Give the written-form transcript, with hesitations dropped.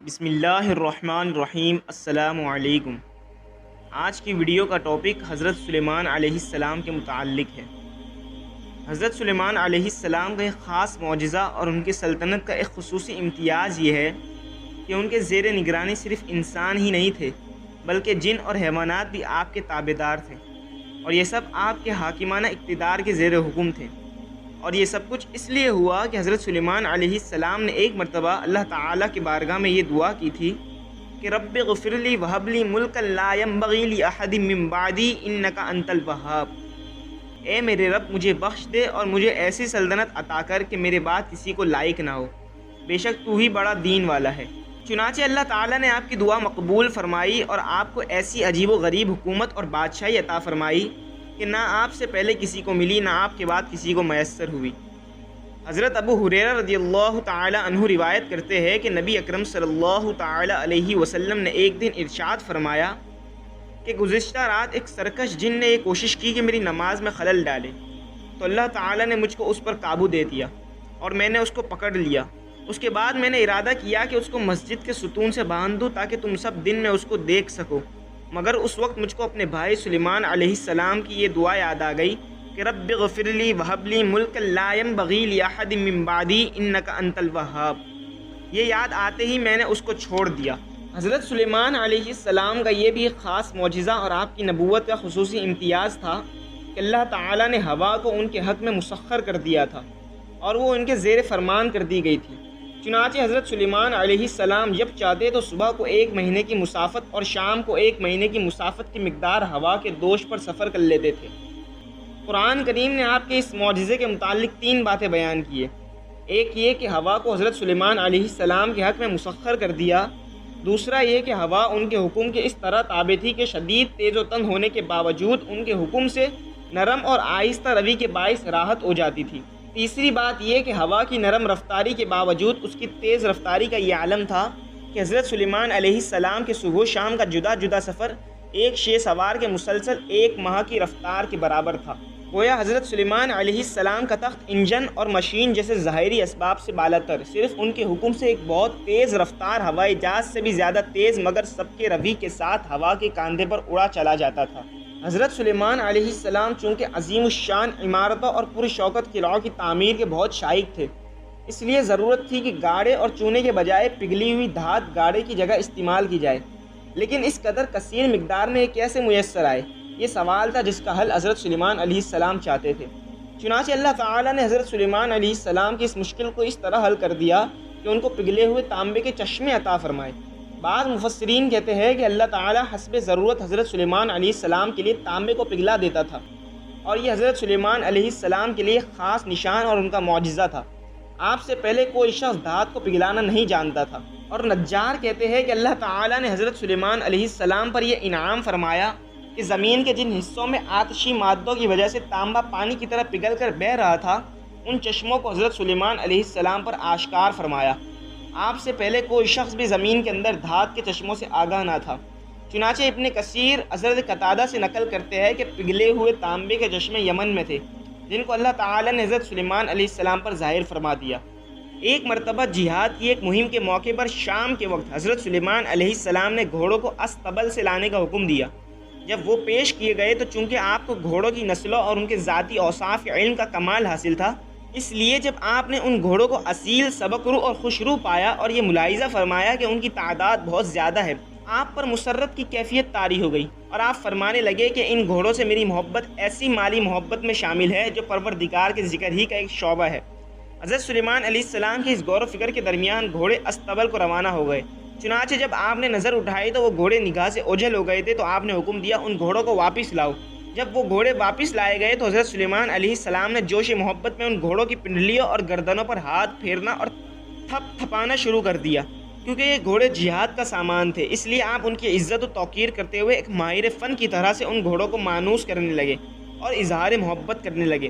بسم اللہ الرحمن الرحیم۔ السلام علیکم۔ آج کی ویڈیو کا ٹاپک حضرت سلیمان علیہ السلام کے متعلق ہے۔ حضرت سلیمان علیہ السلام کا ایک خاص معجزہ اور ان کی سلطنت کا ایک خصوصی امتیاز یہ ہے کہ ان کے زیر نگرانی صرف انسان ہی نہیں تھے بلکہ جن اور حیوانات بھی آپ کے تابعدار تھے، اور یہ سب آپ کے حاکمانہ اقتدار کے زیر حکم تھے۔ اور یہ سب کچھ اس لیے ہوا کہ حضرت سلیمان علیہ السلام نے ایک مرتبہ اللہ تعالیٰ کی بارگاہ میں یہ دعا کی تھی کہ رب اغفر لی وہب لی ملکا لا ینبغی لاحد من بعدی انک انت الوہاب۔ اے میرے رب، مجھے بخش دے اور مجھے ایسی سلطنت عطا کر کہ میرے بعد کسی کو لائق نہ ہو، بے شک تو ہی بڑا دین والا ہے۔ چنانچہ اللہ تعالیٰ نے آپ کی دعا مقبول فرمائی اور آپ کو ایسی عجیب و غریب حکومت اور بادشاہی عطا فرمائی کہ نہ آپ سے پہلے کسی کو ملی، نہ آپ کے بعد کسی کو میسر ہوئی۔ حضرت ابو ہریرہ رضی اللہ تعالی عنہ روایت کرتے ہیں کہ نبی اکرم صلی اللہ تعالی علیہ وسلم نے ایک دن ارشاد فرمایا کہ گزشتہ رات ایک سرکش جن نے یہ کوشش کی کہ میری نماز میں خلل ڈالے، تو اللہ تعالی نے مجھ کو اس پر قابو دے دیا اور میں نے اس کو پکڑ لیا۔ اس کے بعد میں نے ارادہ کیا کہ اس کو مسجد کے ستون سے باندھ دوں تاکہ تم سب دن میں اس کو دیکھ سکو، مگر اس وقت مجھ کو اپنے بھائی سلیمان علیہ السلام کی یہ دعا یاد آ گئی کہ رب اغفر لی وہب لی ملکا لا ینبغی لاحد من بعدی انک انت الوہاب۔ یہ یاد آتے ہی میں نے اس کو چھوڑ دیا۔ حضرت سلیمان علیہ السلام کا یہ بھی ایک خاص معجزہ اور آپ کی نبوت کا خصوصی امتیاز تھا کہ اللہ تعالیٰ نے ہوا کو ان کے حق میں مسخر کر دیا تھا اور وہ ان کے زیر فرمان کر دی گئی تھی۔ چنانچہ حضرت سلیمان علیہ السلام جب چاہتے تو صبح کو 1 مہینے کی مسافت اور شام کو 1 مہینے کی مسافت کی مقدار ہوا کے دوش پر سفر کر لیتے تھے۔ قرآن کریم نے آپ کے اس معجزے کے متعلق 3 باتیں بیان کی ہیں۔ ایک یہ کہ ہوا کو حضرت سلیمان علیہ السلام کے حق میں مسخر کر دیا، دوسرا یہ کہ ہوا ان کے حکم کے اس طرح تابع تھی کہ شدید تیز و تند ہونے کے باوجود ان کے حکم سے نرم اور آہستہ روی کے باعث راحت ہو جاتی تھی۔ تیسری بات یہ کہ ہوا کی نرم رفتاری کے باوجود اس کی تیز رفتاری کا یہ عالم تھا کہ حضرت سلیمان علیہ السلام کے صبح و شام کا جدا جدا سفر ایک شے سوار کے مسلسل 1 ماہ کی رفتار کے برابر تھا۔ گویا حضرت سلیمان علیہ السلام کا تخت انجن اور مشین جیسے ظاہری اسباب سے بالاتر صرف ان کے حکم سے ایک بہت تیز رفتار ہوائی جہاز سے بھی زیادہ تیز مگر سب کے روی کے ساتھ ہوا کے کاندھے پر اڑا چلا جاتا تھا۔ حضرت سلیمان علیہ السلام چونکہ عظیم الشان عمارتوں اور پوری شوکت قلعوں کی تعمیر کے بہت شائق تھے، اس لیے ضرورت تھی کہ گاڑے اور چونے کے بجائے پگھلی ہوئی دھات گاڑے کی جگہ استعمال کی جائے، لیکن اس قدر کثیر مقدار میں یہ کیسے میسر آئے؟ یہ سوال تھا جس کا حل حضرت سلیمان علیہ السلام چاہتے تھے۔ چنانچہ اللہ تعالیٰ نے حضرت سلیمان علیہ السلام کی اس مشکل کو اس طرح حل کر دیا کہ ان کو پگھلے ہوئے تانبے کے چشمے عطا فرمائے۔ بعض مفسرین کہتے ہیں کہ اللہ تعالیٰ حسب ضرورت حضرت سلیمان علیہ السلام کے لیے تانبے کو پگھلا دیتا تھا، اور یہ حضرت سلیمان علیہ السلام کے لیے خاص نشان اور ان کا معجزہ تھا۔ آپ سے پہلے کوئی شخص دھات کو پگھلانا نہیں جانتا تھا، اور نجار کہتے ہیں کہ اللہ تعالیٰ نے حضرت سلیمان علیہ السلام پر یہ انعام فرمایا کہ زمین کے جن حصوں میں آتشی مادوں کی وجہ سے تانبا پانی کی طرح پگھل کر بہہ رہا تھا، ان چشموں کو حضرت سلیمان علیہ السلام پر آشکار فرمایا۔ آپ سے پہلے کوئی شخص بھی زمین کے اندر دھات کے چشموں سے آگاہ نہ تھا۔ چنانچہ ابن کثیر حضرت قتادہ سے نقل کرتے ہیں کہ پگھلے ہوئے تانبے کے چشمے یمن میں تھے، جن کو اللہ تعالیٰ نے حضرت سلیمان علیہ السلام پر ظاہر فرما دیا۔ ایک مرتبہ جہاد کی ایک مہم کے موقع پر شام کے وقت حضرت سلیمان علیہ السلام نے گھوڑوں کو استبل سے لانے کا حکم دیا۔ جب وہ پیش کیے گئے تو چونکہ آپ کو گھوڑوں کی نسلوں اور ان کے ذاتی اوصاف کے علم کا کمال حاصل تھا، اس لیے جب آپ نے ان گھوڑوں کو اصیل، سبک رو اور خوشرو پایا اور یہ ملاحظہ فرمایا کہ ان کی تعداد بہت زیادہ ہے، آپ پر مسرت کی کیفیت طاری ہو گئی، اور آپ فرمانے لگے کہ ان گھوڑوں سے میری محبت ایسی مالی محبت میں شامل ہے جو پروردگار کے ذکر ہی کا ایک شعبہ ہے۔ حضرت سلیمان علیہ السلام کے اس غور و فکر کے درمیان گھوڑے استبل کو روانہ ہو گئے۔ چنانچہ جب آپ نے نظر اٹھائی تو وہ گھوڑے نگاہ سے اوجھل ہو گئے تھے، تو آپ نے حکم دیا ان گھوڑوں کو واپس لاؤ۔ جب وہ گھوڑے واپس لائے گئے تو حضرت سلیمان علیہ السلام نے جوش محبت میں ان گھوڑوں کی پنڈلیوں اور گردنوں پر ہاتھ پھیرنا اور تھپ تھپانا شروع کر دیا۔ کیونکہ یہ گھوڑے جہاد کا سامان تھے، اس لیے آپ ان کی عزت و توقیر کرتے ہوئے ایک ماہر فن کی طرح سے ان گھوڑوں کو مانوس کرنے لگے اور اظہار محبت کرنے لگے۔